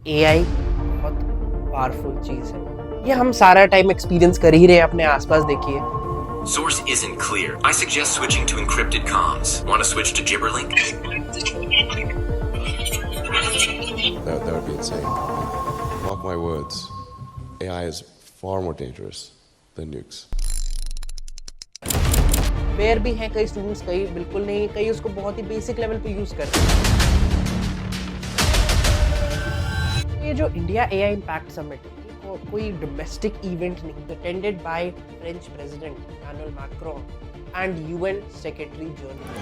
AI बहुत powerful चीज है। ये हम सारा टाइम एक्सपीरियंस कर ही रहे हैं अपने आसपास। देखिए, Source isn't clear. I suggest switching to encrypted comms. Want to switch to Gibberlink? That would be insane. Mark my words. AI is far more dangerous than nukes. Aware भी हैं कई students, कई बिल्कुल नहीं, कई उसको बहुत ही बेसिक लेवल पे यूज करते हैं। ये जो इंडिया एआई इम्पैक्ट समिट है, कोई डोमेस्टिक इवेंट नहीं, attended by French president Emmanuel Macron and UN secretary general.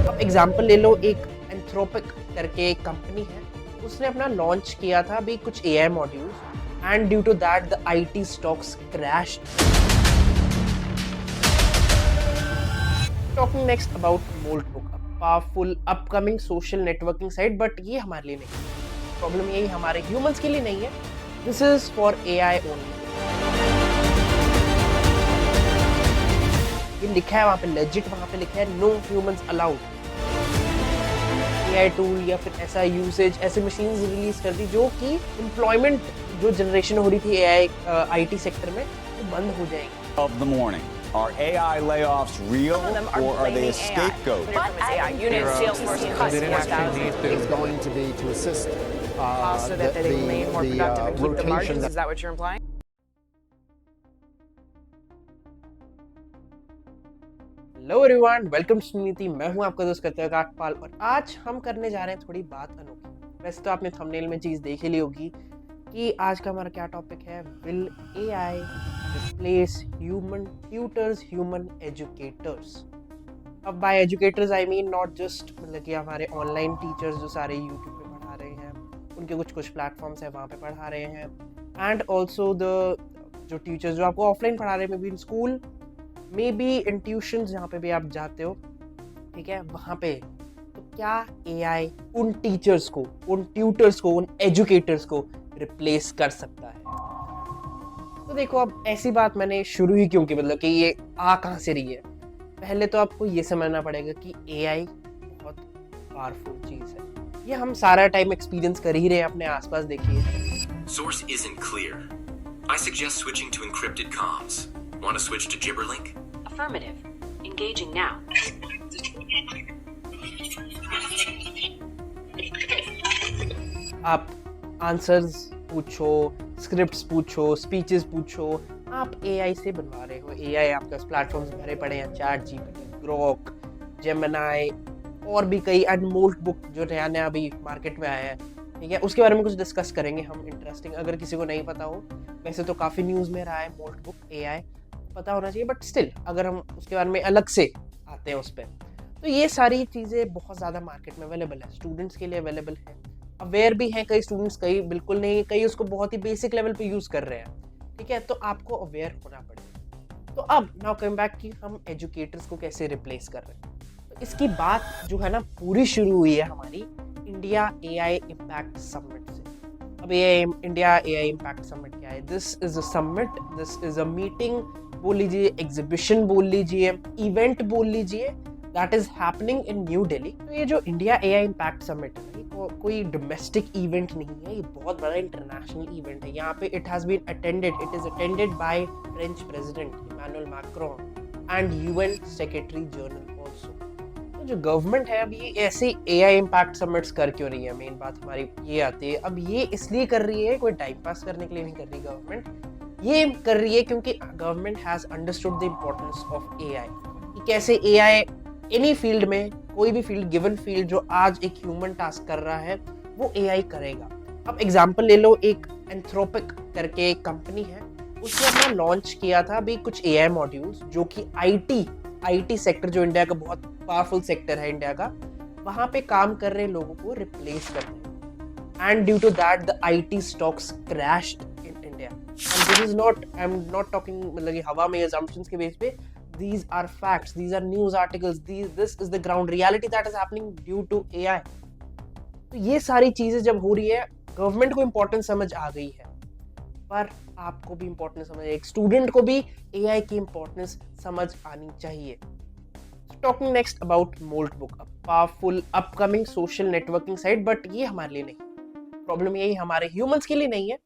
अब एग्जांपल ले लो, एक एंथ्रोपिक करके एक कंपनी है, उसने अपना लॉन्च किया था अभी कुछ AI modules, and due to that the IT stocks crashed. Talking next about Moltbook, a powerful upcoming social networking site, but ये हमारे लिए नहीं। प्रॉब्लम यही हमारे ह्यूमंस के लिए नहीं है। This is for AI only. ये लिखा है वहां पे, लेजिट वहां पे लिखा है no humans allowed. AI tool या फिर ऐसा यूसेज, ऐसे मशीन्स रिलीज कर दी जो कि एम्प्लॉयमेंट जो जनरेशन हो रही थी एआई आईटी सेक्टर में, वो बंद हो जाएगी। Of the morning. Are AI layoffs real Some of them are or are they a blaming AI. scapegoat? But AI unit Salesforce cuts 4,000. is going to be to assist So that they remain more productive and keep the rotation margins. Is that what you're implying? Hello everyone, welcome to Niti. मैं हूं आपका दोस्त काकपाल, और आज हम करने जा रहे हैं थोड़ी बात अनोखी। वैसे तो आपने थंबनेल में चीज देख ही ली होगी कि आज का हमारा क्या टॉपिक है। Will AI replace human tutors, human educators. अब by educators I mean not just मतलब कि हमारे ऑनलाइन टीचर्स जो सारे यूट्यूब पे पढ़ा रहे हैं, उनके कुछ प्लेटफॉर्म्स है वहाँ पे पढ़ा रहे हैं, एंड ऑल्सो द जो टीचर्स जो आपको ऑफलाइन पढ़ा रहे हैं, may be in school, may be in tuitions जहाँ पे भी आप जाते हो, ठीक है, वहाँ पे। तो क्या एआई उन टीचर्स को, उन ट्यूटर्स को, उन एजुकेटर्स को रिप्लेस कर सकता है? तो देखो, अब ऐसी बात मैंने शुरू ही क्यों की, मतलब कि ये आ कहाँ से रही है। पहले तो आपको ये समझना पड़ेगा कि एआई बहुत पावरफुल चीज है। ये हम सारा टाइम एक्सपीरियंस कर ही रहे हैं अपने आसपास। देखिए, Source isn't clear. I suggest switching to encrypted comms. Want to switch to Gibberlink? Affirmative. Engaging now. आप आंसर्स पूछो, स्क्रिप्ट्स पूछो, स्पीचेस पूछो, आप एआई से बनवा रहे हो। एआई आपके प्लेटफॉर्म्स भरे पड़े हैं, चैट जीपीटी, ग्रोक, जेमिनाई और भी कई, एंड मोल्टबुक जो नया नया अभी मार्केट में आया है, ठीक है, उसके बारे में कुछ डिस्कस करेंगे हम, इंटरेस्टिंग। अगर किसी को नहीं पता हो, वैसे तो काफ़ी न्यूज़ में रहा है मोल्टबुक एआई, पता होना चाहिए, बट स्टिल अगर हम उसके बारे में अलग से आते हैं उस पर, तो ये सारी चीज़ें बहुत ज़्यादा मार्केट में अवेलेबल है, स्टूडेंट्स के लिए अवेलेबल है। अवेयर भी हैं कई स्टूडेंट्स, कई बिल्कुल नहीं, कई उसको बहुत ही बेसिक लेवल पे यूज़ कर रहे हैं, ठीक है, तो आपको अवेयर होना पड़ेगा। तो अब नाउ कमिंग बैक कि हम एजुकेटर्स को कैसे रिप्लेस कर रहे हैं, तो इसकी बात जो है ना पूरी शुरू हुई है हमारी इंडिया एआई इम्पैक्ट समिट से। अब ये इंडिया एआई इम्पैक्ट समिट क्या है? This is a summit, this is a meeting बोल लीजिए, एग्जीबिशन बोल लीजिए, इवेंट बोल लीजिए, that is happening in new Delhi. तो ये जो इंडिया एआई इम्पैक्ट समिट है, कोई डोमेस्टिक इवेंट नहीं है, ये बहुत बड़ा इंटरनेशनल इवेंट है। यहाँ पे it is attended by French president Emmanuel Macron and UN secretary general also. तो जो गवर्नमेंट है, अब ये ऐसे एआई इम्पैक्ट समिट्स कर क्यों रही है? मेन बात हमारी ये आती है। अब ये इसलिए कर रही है, कोई टाइम पास करने के लिए नहीं कर रही गवर्नमेंट, ये कर रही है क्योंकि government has understood the importance of AI, कि कैसे एआई एनी फील्ड में, कोई भी फील्ड, गिवन फील्ड जो आज एक ह्यूमन टास्क कर रहा है, वो एआई करेगा। अब एग्जांपल ले लो, एक एंथ्रोपिक करके एक कंपनी है, उसने अपना लॉन्च किया था अभी कुछ एआई मॉड्यूल्स, जो कि आईटी सेक्टर जो इंडिया का बहुत पावरफुल सेक्टर है इंडिया का, वहां पे काम कर रहे लोगों को रिप्लेस करते हैं, and due to that the IT stocks crashed in India. And this is not, I am not talking मतलब कि हवा में assumptions के बेस पे, these are facts, these are news articles, this is the ground reality that is happening due to AI। तो ये सारी चीजें जब हो रही है, गवर्नमेंट को इंपॉर्टेंस समझ आ गई है, पर आपको भी इंपॉर्टेंस समझ, एक स्टूडेंट को भी एआई की इंपॉर्टेंस समझ आनी चाहिए। Talking next about Moltbook. अब powerful upcoming social networking site, but ये हमारे लिए नहीं, प्रॉब्लम यही हमारे ह्यूमंस के लिए नहीं है।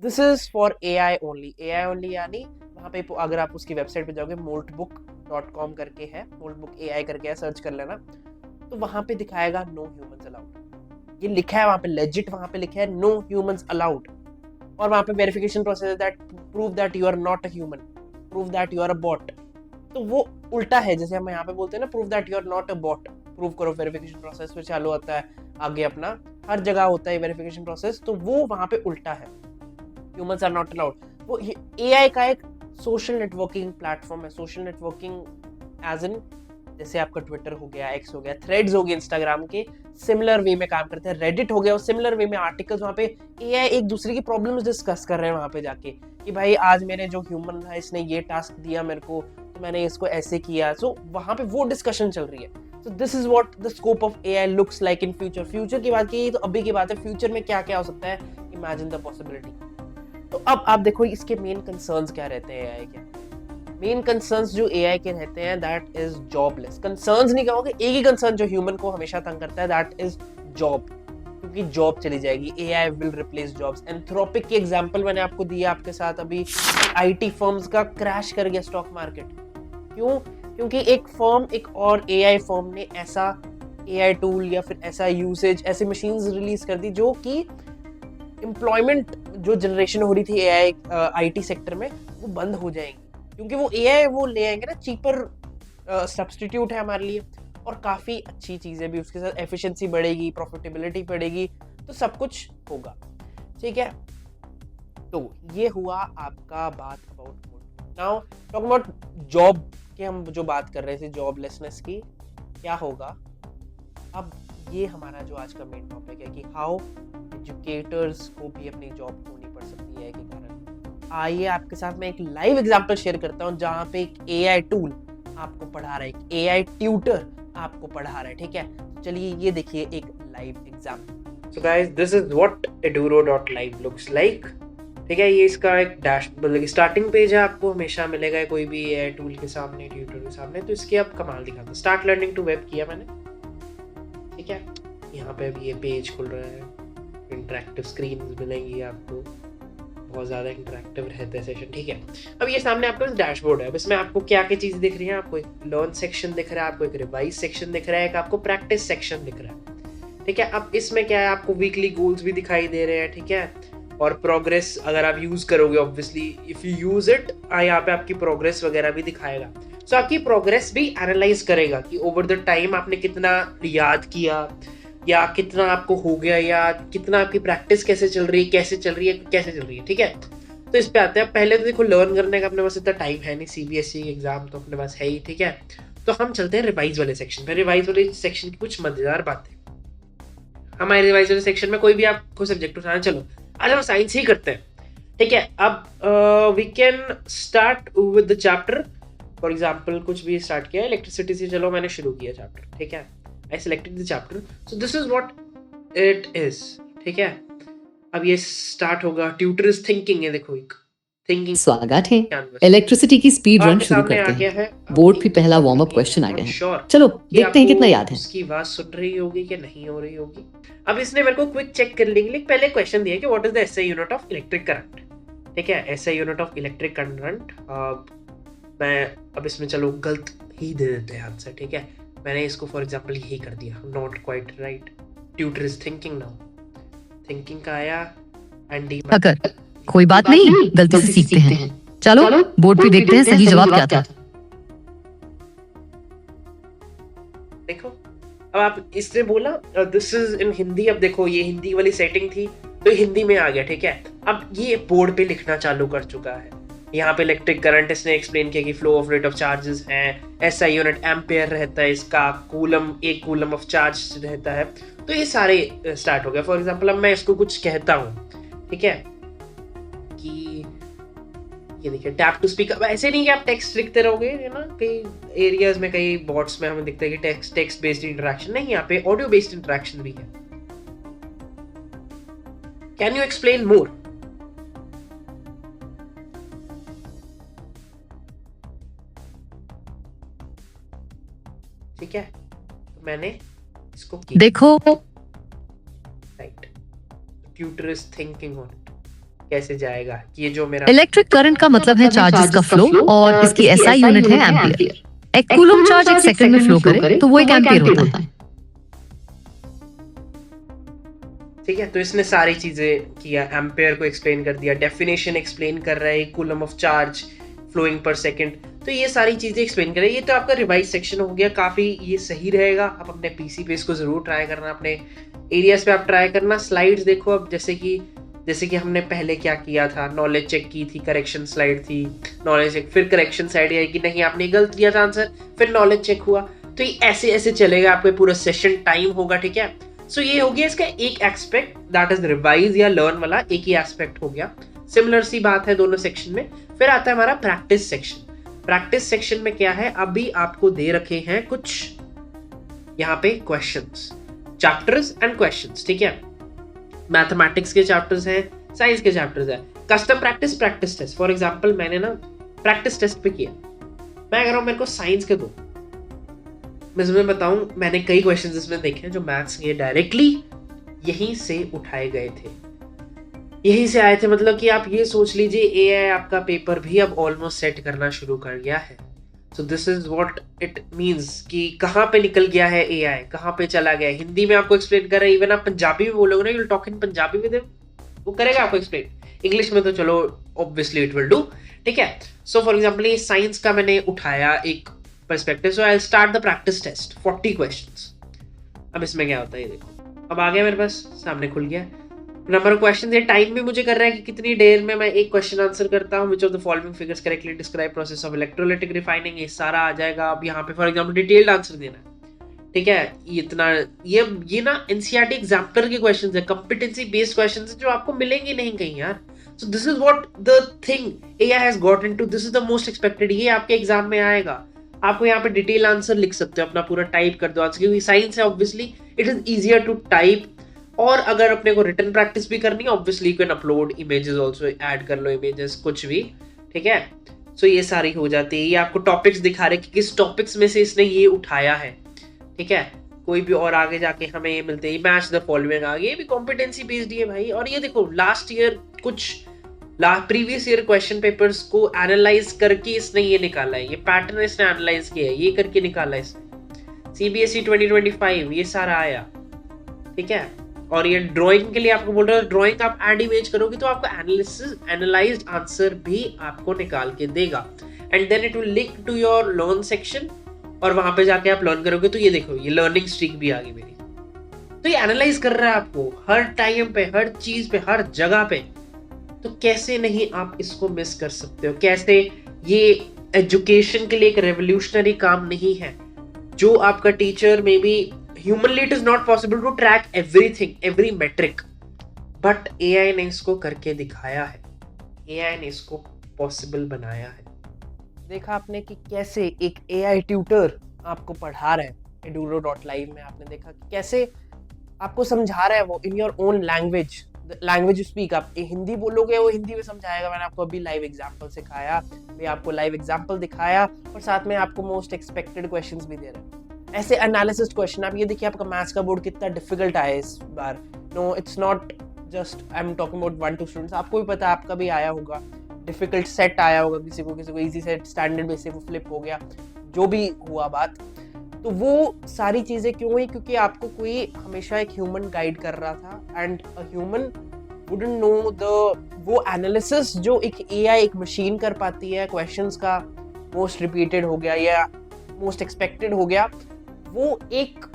This is for AI only. AI only यानी वहाँ पे अगर आप उसकी वेबसाइट पे जाओगे, moltbook.com करके है, moltbook AI करके है, सर्च कर लेना, तो वहाँ पे दिखाएगा नो ह्यूमंस अलाउड। ये लिखा है वहाँ पे, लेजिट वहाँ पे लिखा है नो ह्यूमंस अलाउड, और वहाँ पे वेरिफिकेशन प्रोसेस है that prove that you are not a human, prove that you are a bot. तो वो उल्टा है, जैसे हम यहाँ पे बोलते हैं ना prove that you are not a bot, prove करो, वेरिफिकेशन प्रोसेस फिर चालू होता है आगे अपना, हर जगह होता है वेरिफिकेशन प्रोसेस, तो वो वहाँ पे उल्टा है, ह्यूमंस आर नॉट अलाउड। वो AI का एक सोशल नेटवर्किंग प्लेटफॉर्म है, सोशल नेटवर्किंग एज इन जैसे आपका ट्विटर हो गया, एक्स हो गया, थ्रेड्स हो गए इंस्टाग्राम के, सिमिलर वे में काम करते हैं, रेडिट हो गया, सिमिलर वे में आर्टिकल्स, वहाँ पे AI एक दूसरे की प्रॉब्लम्स डिस्कस कर रहे हैं वहाँ पे जाके, कि भाई आज मेरे जो ह्यूमन है इसने ये टास्क दिया मेरे को, तो मैंने इसको ऐसे किया, सो वहाँ पे वो डिस्कशन चल रही है। So this is what the scope of AI looks like in future. Future की बात की तो अभी की बात है, फ्यूचर में क्या क्या हो सकता है, इमेजिन द पॉसिबिलिटी। तो अब आप देखो इसके मेन कंसर्न्स क्या रहते हैं AI के। मेन कंसर्न्स जो AI के रहते हैं दैट इज जॉबलेस। कंसर्न्स नहीं कहोगे, एक ही कंसर्न जो ह्यूमन को हमेशा तंग करता है दैट इज जॉब, क्योंकि जॉब चली जाएगी, AI will replace jobs. Anthropic की एग्जांपल मैंने आपको दिया आपके साथ अभी, IT फर्म्स का क्रैश कर गया स्टॉक मार्केट। क्यों? क्योंकि एक फर्म, एक और AI फर्म ने ऐसा AI टूल या फिर ऐसा यूसेज, ऐसी मशीन्स रिलीज कर दी जो कि एम्प्लॉयमेंट जो जनरेशन हो रही थी AI IT सेक्टर में वो बंद हो जाएगी, क्योंकि वो AI वो ले आएंगे ना, चीपर सब्स्टिट्यूट है हमारे लिए, और काफ़ी अच्छी चीज़ें भी उसके साथ, एफिशिएंसी बढ़ेगी, प्रॉफिटेबिलिटी बढ़ेगी, तो सब कुछ होगा, ठीक है। तो ये हुआ आपका बात about. Now talk about job की, हम जो बात कर रहे थे जॉबलेसनेस की, क्या होगा अब, ये हमारा जो आज का मेन टॉपिक है कि हाउ एजुकेटर्स को भी अपनी जॉब खोनी पड़ सकती है के कारण। आइए आपके साथ मैं एक लाइव एग्जांपल शेयर करता हूं, जहां पे एक AI टूल आपको पढ़ा रहा है, एक AI ट्यूटर आपको पढ़ा रहा है, ठीक है। चलिए ये देखिए एक live example. So guys, this is what eduro.live looks like, ठीक है। ये इसका एक डैश, मतलब स्टार्टिंग पेज है, आपको हमेशा मिलेगा कोई भी AI टूल के सामने, ट्यूटर के सामने। तो इसके आप कमाल दिखाते हैं। स्टार्ट लर्निंग टू वेब किया मैंने, ठीक है। यहाँ पे अभी ये पेज खुल रहा है, इंटरेक्टिव स्क्रीन मिलेंगी आपको, बहुत ज़्यादा इंटरेक्टिव रहता है सेशन, ठीक है। अब ये सामने आपका डैशबोर्ड है, अब इसमें आपको क्या क्या चीज़ दिख रही है, आपको एक लर्न सेक्शन दिख रहा है, आपको एक रिवाइज सेक्शन दिख रहा है, एक आपको प्रैक्टिस सेक्शन दिख रहा है, ठीक है। अब इसमें क्या है, आपको वीकली गोल्स भी दिखाई दे रहे हैं, ठीक है, और प्रोग्रेस अगर आप यूज़ करोगे, obviously if you use it, यहाँ पे आपकी प्रोग्रेस वगैरह भी दिखाएगा। सो आपकी प्रोग्रेस भी एनालाइज करेगा कि ओवर द टाइम आपने कितना याद किया, या कितना आपको हो गया, या कितना आपकी प्रैक्टिस कैसे चल रही है, कैसे चल रही है, ठीक है। तो इस पे आते हैं। पहले तो देखो, लर्न करने का अपने पास इतना टाइम है नहीं, CBSE एग्जाम तो अपने पास है ही, ठीक है। तो हम चलते हैं रिवाइज वाले सेक्शन पे। रिवाइज वाले सेक्शन की कुछ मजेदार बातें, हमारे रिवाइज वाले सेक्शन में कोई भी आपको सब्जेक्ट उठाना, चलो आज हम साइंस ही करते हैं, ठीक है। अब we can start with the chapter, for example कुछ भी स्टार्ट किया, इलेक्ट्रिसिटी से चलो मैंने शुरू किया चैप्टर, ठीक है। I selected the chapter, so this is what it is, ठीक है। अब ये स्टार्ट होगा, ट्यूटर इज थिंकिंग है, देखो एक थिंकिंग। स्वागत है, इलेक्ट्रिसिटी की स्पीड रन शुरू करते हैं। बोर्ड पे पहला वार्म अप क्वेश्चन आ गया है, चलो देखते हैं कितना याद है। उसकी आवाज सुन रही होगी कि नहीं हो रही होगी। अब इसने मेरे को क्विक चेक करने के लिए पहले क्वेश्चन दिया कि what is the SI unit of electric current, ठीक है। SI unit of electric current, मैं अब इसमें चलो गलत ही दे देते हैं हाथ से, ठीक है। मैंने इसको फॉर एग्जांपल यही कर दिया, not quite right, tutor is thinking now, thinking का आया एंड अगर कोई बात नहीं, गलती से सीखते हैं। चलो बोर्ड पे देखते हैं सही जवाब क्या था। देखो अब आप इसने बोला दिस इज इन हिंदी, अब देखो ये हिंदी वाली सेटिंग थी तो हिंदी में आ गया, ठीक है। अब ये बोर्ड पे लिखना चालू कर चुका है। यहाँ पे इलेक्ट्रिक करंट इसने एक्सप्लेन किया कि flow of rate of charges है, SI यूनिट एम्पेयर रहता है इसका, कूलम, एक कूलम ऑफ चार्ज रहता है। तो ये सारे स्टार्ट हो गया। फॉर एग्जांपल अब मैं इसको कुछ कहता हूँ, ठीक है, कि ये देखिए टैप टू स्पीक। अब ऐसे नहीं कि आप टेक्स्ट लिखते रहोगे, है ना, कई एरियाज में, कई बॉट्स में हमें दिखता है कि टेक्स्ट बेस्ड इंटरेक्शन नहीं, यहाँ पे ऑडियो बेस्ड इंटरेक्शन भी है। कैन यू एक्सप्लेन मोर? ठीक है, तो मैंने इसको देखो right, tutor is thinking on it, कैसे जाएगा ये जो मेरा इलेक्ट्रिक करंट का मतलब है चार्जेस का फ्लो और इसकी एसआई यूनिट है एम्पियर। एक कूलम चार्ज एक सेकंड में फ्लो करे तो वो एक एम्पियर होता है। ठीक है, तो इसने सारी चीजें किया, एम्पेयर को एक्सप्लेन कर दिया, डेफिनेशन एक्सप्लेन कर रहा है, coulomb of charge flowing per second, तो ये सारी चीजें एक्सप्लेन कर रहा है। ये तो आपका रिवाइज सेक्शन हो गया, काफी ये सही रहेगा। आप अपने पीसी पे इसको जरूर ट्राई करना, अपने एरियाज पे आप ट्राई करना। स्लाइड्स देखो अब, जैसे कि हमने पहले क्या किया था, नॉलेज चेक की थी, करेक्शन स्लाइड थी, नॉलेज चेक, फिर करेक्शन स्लाइड आई कि नहीं आपने गलत दिया था आंसर, फिर नॉलेज चेक हुआ। तो ये ऐसे ऐसे चलेगा, आपको पूरा सेशन टाइम होगा। ठीक है, सो ये हो गया इसका एक एस्पेक्ट, दैट इज रिवाइज या लर्न वाला एक ही एस्पेक्ट हो गया। सिमिलर सी बात है दोनों सेक्शन में। फिर आता है हमारा प्रैक्टिस सेक्शन। प्रैक्टिस सेक्शन में क्या है, अभी आपको दे रखे हैं कुछ यहाँ पे क्वेश्चंस, चैप्टर्स एंड क्वेश्चंस। ठीक है, मैथमेटिक्स के चैप्टर्स हैं, साइंस के चैप्टर्स हैं, custom practice, practice test. For example मैंने ना प्रैक्टिस टेस्ट पे किया, मैं कह रहा हूँ मेरे को साइंस के दो, मैं तुम्हें बताऊं मैंने कई क्वेश्चंस इसमें देखे हैं जो मैथ्स के डायरेक्टली यहीं से उठाए गए थे, यहीं से आए थे। मतलब कि आप ये सोच लीजिए एआई आपका पेपर भी अब ऑलमोस्ट सेट करना शुरू कर गया है। So this is what it means कि कहाँ पे निकल गया है एआई, कहाँ पे चला गया है। हिंदी में आपको एक्सप्लेन कर रहा है, इवन आप पंजाबी में बोलोगे ना, you will talk in Punjabi with him, वो करेगा आपको एक्सप्लेन। इंग्लिश में तो चलो ऑब्वियसली इट विल डू। ठीक है, सो फॉर एग्जांपल ये साइंस का मैंने उठाया एक perspective, so I will start the practice test 40 questions. अब इसमें क्या होता है ये देखो, अब आ गया मेरे पास, सामने खुल गया नंबर ऑफ क्वेश्चन। ये टाइम भी मुझे कर रहा है कि कितनी देर में मैं एक क्वेश्चन आंसर करता हूँ। Which of the following figures correctly describe process of electrolytic refining, ये सारा आ जाएगा। अब यहाँ पे फॉर एग्जांपल डिटेल्ड आंसर देना है। ठीक है, इतना ये ना एनसीईआरटी एग्जाम्पलर के क्वेश्चंस है, कॉम्पिटेंसी बेस्ड क्वेश्चंस है जो आपको मिलेंगे नहीं कहीं यार। So this is what the thing AI has got into, this is the most expected. ये आपके एग्जाम में आएगा, आपको यहाँ पे डिटेल आंसर लिख सकते हो, अपना पूरा टाइप कर दो आंसर, क्योंकि साइंस है obviously it is easier to type. और अगर अपने को रिटन प्रैक्टिस भी करनी है obviously you can upload images also, add कर लो इमेजेस कुछ भी। ठीक है, सो ये सारी हो जाती है। ये आपको टॉपिक्स दिखा रहे कि किस टॉपिक्स में से इसने ये उठाया है। ठीक है, कोई भी और आगे जाके हमें ये मिलते हैं, मैच द फॉलोइंग आगे, ये भी कॉम्पिटेंसी बेस्ड ही है भाई। और ये देखो लास्ट ईयर कुछ प्रीवियस ईयर क्वेश्चन पेपर्स को एनालाइज करके इसने ये निकाला है, ये पैटर्न इसने एनालाइज किया है, ये करके निकाला है इसने। सीबीएसई 2025 ये सारा आया। ठीक है, और ये ड्राइंग के लिए आपको बोल रहा है, ड्राइंग आप ऐड इमेज करोगे तो आपको एनालाइज्ड आंसर भी आपको निकाल के देगा, and then it will link to your learn section, और वहां पे जाके आप लर्न करोगे। तो ये देखो ये लर्निंग स्ट्रीक भी आ गई मेरी। तो ये एनालाइज कर रहा है आपको हर टाइम पे, हर चीज पे, हर जगह पे। तो कैसे नहीं आप इसको मिस कर सकते हो, कैसे ये एजुकेशन के लिए एक रेवोल्यूशनरी काम नहीं है जो आपका teacher may be humanly it is not possible to track everything, every metric, but AI ने इसको करके दिखाया है, एआई ने इसको पॉसिबल बनाया है। देखा आपने कि कैसे एक एआई ट्यूटर आपको पढ़ा रहा है eduro.live में, आपने देखा कि कैसे आपको समझा रहा है वो in your own language, language you speak. आप हिंदी बोलोगे वो हिंदी में समझाएगा। मैंने आपको अभी लाइव एग्जांपल सिखाया, मैं आपको लाइव एग्जांपल दिखाया, और साथ में आपको मोस्ट एक्सपेक्टेड क्वेश्चंस भी दे रहे हैं, ऐसे एनालिसिस क्वेश्चन। आप ये देखिए आपका मैथ्स का बोर्ड कितना डिफिकल्ट आया इस बार। No it's not just I am talking about 1-2 students, आपको भी पता है आपका भी आया होगा, डिफिकल्ट सेट आया होगा, किसी को इजी सेट, स्टैंडर्ड में से वो फ्लिप हो गया, जो भी हुआ बात। तो वो सारी चीज़ें क्यों हुई, क्योंकि आपको कोई हमेशा एक ह्यूमन गाइड कर रहा था, and a human wouldn't know the वो एनालिसिस जो एक एआई, एक मशीन कर पाती है। क्वेश्चंस का मोस्ट रिपीटेड हो गया या मोस्ट एक्सपेक्टेड हो गया, वो एक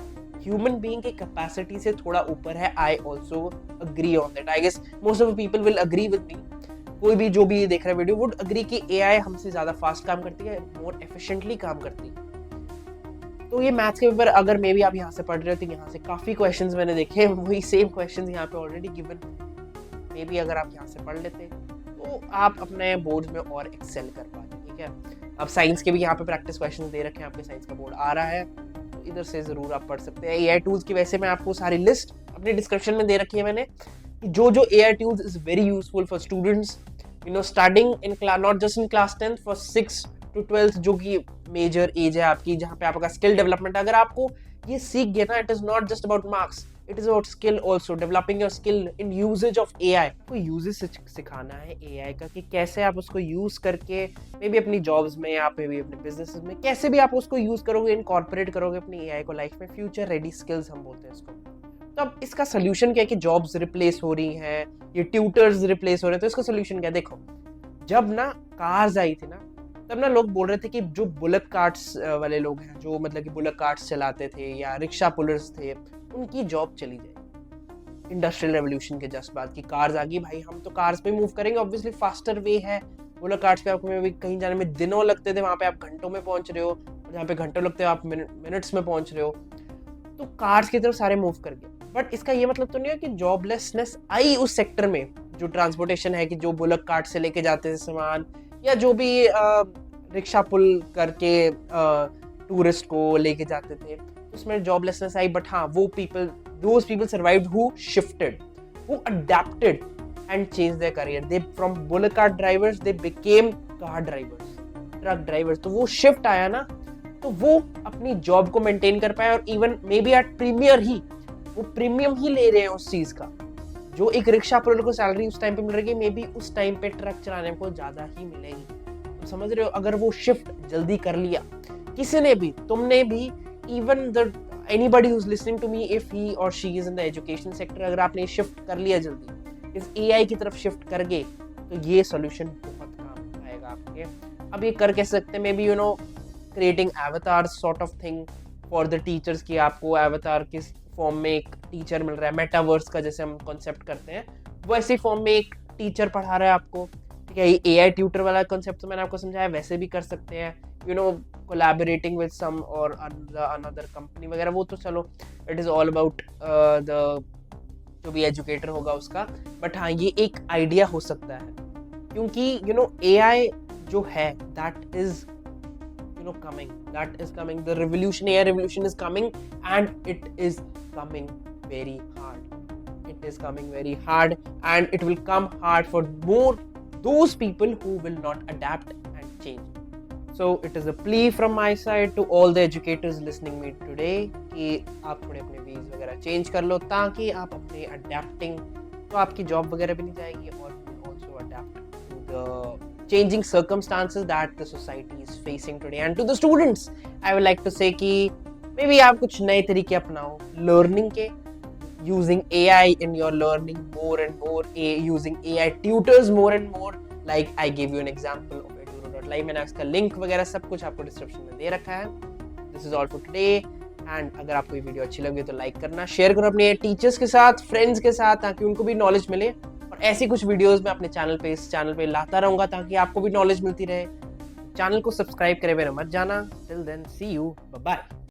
ह्यूमन बीइंग की कैपेसिटी से थोड़ा ऊपर है। I also agree on that, I guess most of the people will agree with me. कोई भी जो भी देख रहा है वीडियो वुड अग्री कि एआई हमसे ज़्यादा फास्ट काम करती है, मोर एफिशिएंटली काम करती है। तो ये मैथ्स के पेपर अगर मे बी आप यहाँ से पढ़ रहे हो तो यहाँ से काफ़ी क्वेश्चंस मैंने देखे, वही सेम क्वेश्चंस यहाँ पे ऑलरेडी गिवन। मे बी अगर आप यहाँ से पढ़ लेते तो आप अपने बोर्ड में और एक्सेल कर पाते। ठीक है, अब साइंस के भी यहाँ पे प्रैक्टिस क्वेश्चन दे रखे हैं, आपके साइंस का बोर्ड आ रहा है, तो इधर से ज़रूर आप पढ़ सकते हैं। एआई टूल्स की वैसे मैं आपको सारी लिस्ट अपने डिस्क्रिप्शन में दे रखी है मैंने, जो AI tools is very useful for students you know starting in class, not just in class 10, for 6 to 12 जो कि मेजर एज है आपकी, जहाँ पे आपका स्किल डेवलपमेंट। अगर आपको ये सीख गए ना, it is not just about marks, it is about skill also, developing your skill in usages of AI। को यूजेज सिखाना है AI का कि कैसे आप उसको यूज करके मे बी अपनी जॉब्स में या मे बी अपने बिजनेसेस में कैसे भी आप उसको यूज करोगे, इनकॉर्पोरेट करोगे अपनी AI को लाइफ में। फ्यूचर रेडी स्किल्स हम बोलते हैं इसको। तो अब इसका सोल्यूशन क्या है कि जॉब्स रिप्लेस हो रही हैं, ये ट्यूटर्स रिप्लेस हो रहे हैं, तो इसका सोल्यूशन क्या है? देखो, जब ना कार्स आई थी ना, तब ना लोग बोल रहे थे कि जो बुलक कार्ट्स वाले लोग हैं, जो मतलब कि बुलक कार्ट्स चलाते थे या रिक्शा पुलर्स थे, उनकी जॉब चली जाएगी। इंडस्ट्रियल रेवोल्यूशन के जस्ट बाद की कार्स आ गई, भाई हम तो कार्स पे मूव करेंगे, ऑब्वियसली फास्टर वे है। बुलक कार्ट्स पे आपको भी कहीं जाने में दिनों लगते थे, वहाँ पे आप घंटों में पहुंच रहे हो, जहाँ पे घंटों लगते हो आप मिनट्स में पहुंच रहे हो। तो कार्स की तरफ सारे मूव कर गए। बट इसका ये मतलब तो नहीं है कि जॉबलेसनेस आई उस सेक्टर में, जो ट्रांसपोर्टेशन है, कि जो बुलक कार्ट से लेके जाते थे सामान, या जो भी रिक्शा पुल करके टूरिस्ट को लेके जाते थे, उसमें जॉबलेसनेस आई। बट हाँ, वो those people survived who shifted, who adapted and change their career. They from bullock cart drivers they became car drivers, truck drivers. तो वो शिफ्ट आया ना, तो वो अपनी जॉब को मेंटेन कर पाए, और इवन मे बी एट वो प्रीमियम ही ले रहे हैं उस चीज का। जो एक रिक्शा पुलर को सैलरी उस टाइम पे मिल रही है, मे बी उस टाइम पे ट्रक चलाने को ज्यादा ही मिलेगी। तो समझ रहे हो, अगर वो शिफ्ट जल्दी कर लिया किसी ने भी, तुमने भी, even the anybody who is listening to me, if he और she is in the education sector, अगर आपने शिफ्ट कर लिया जल्दी, इस AI की तरफ शिफ्ट कर गए, तो ये सोल्यूशन बहुत काम आएगा आपके। अब ये कर कैसे सकते हैं? May be you know creating एवतार sort of thing for the teachers, की आपको एवतार किस फॉर्म में एक टीचर मिल रहा है, मेटावर्स का जैसे हम कॉन्सेप्ट करते हैं, वैसे फॉर्म में एक टीचर पढ़ा रहा है आपको, ठीक है। ये AI ट्यूटर वाला कॉन्सेप्ट तो मैंने आपको समझाया, वैसे भी कर सकते हैं, you know collaborating with some और अनदर कंपनी वगैरह, वो तो चलो it is all about the जो भी एजुकेटर होगा उसका। बट हाँ, ये एक आइडिया हो सकता है, क्योंकि यू नो AI जो है that is coming, the revolution, AI revolution is coming, and it is coming very hard, and it will come hard for more those people who will not adapt and change. So it is a plea from my side to all the educators listening me today कि आप थोड़े अपने views वगैरह change कर लो, ताकि आप अपने adapting, तो आपकी जॉब वगैरह भी नहीं जाएगी, और also adapt to the changing circumstances that the society is facing today. And to the students I would like to say कि maybe आप कुछ नए तरीके अपनाओ learning के, using AI in your learning more and more, using AI tutors more and more, like I gave you an example of eduro.live, मैंने इसका link वगैरह सब कुछ आपको डिस्क्रिप्शन में दे रखा है। This is all for today, and अगर आपको ये वीडियो अच्छी लगी तो लाइक करना, शेयर करो अपने टीचर्स के साथ, फ्रेंड्स के साथ, ताकि उनको भी नॉलेज मिले। और ऐसी कुछ वीडियोस मैं अपने इस चैनल पे लाता रहूंगा, ताकि आपको भी नॉलेज मिलती रहे। चैनल को सब्सक्राइब करे बिना मत जाना। Till then, see you, bye bye.